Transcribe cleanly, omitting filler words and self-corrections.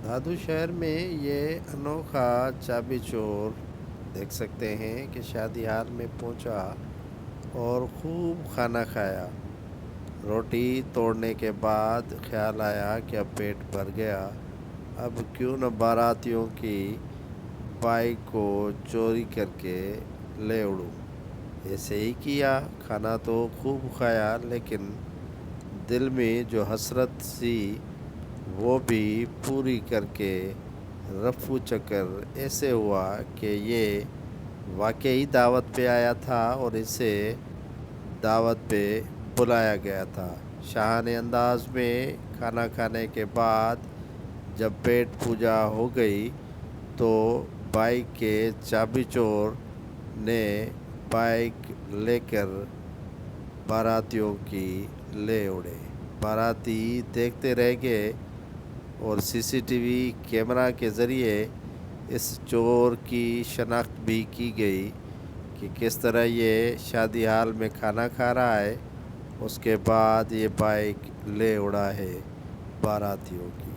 دادو شہر میں یہ انوکھا چابی چور دیکھ سکتے ہیں کہ شادی ہال میں پہنچا اور خوب کھانا کھایا۔ روٹی توڑنے کے بعد خیال آیا کہ اب پیٹ بھر گیا، اب کیوں نہ باراتیوں کی بائک کو چوری کر کے لے اڑوں۔ ایسے ہی کیا، کھانا تو خوب کھایا لیکن دل میں جو حسرت سی وہ بھی پوری کر کے رفو چکر ایسے ہوا کہ یہ واقعی دعوت پہ آیا تھا اور اسے دعوت پہ بلایا گیا تھا۔ شاہانہ انداز میں کھانا کھانے کے بعد جب پیٹ پوجا ہو گئی تو بائک کے چابی چور نے بائک لے کر باراتیوں کی لے اڑے۔ باراتی دیکھتے رہ گئے اور CCTV کیمرہ کے ذریعے اس چور کی شناخت بھی کی گئی کہ کس طرح یہ شادی ہال میں کھانا کھا رہا ہے، اس کے بعد یہ بائک لے اڑا ہے باراتیوں کی۔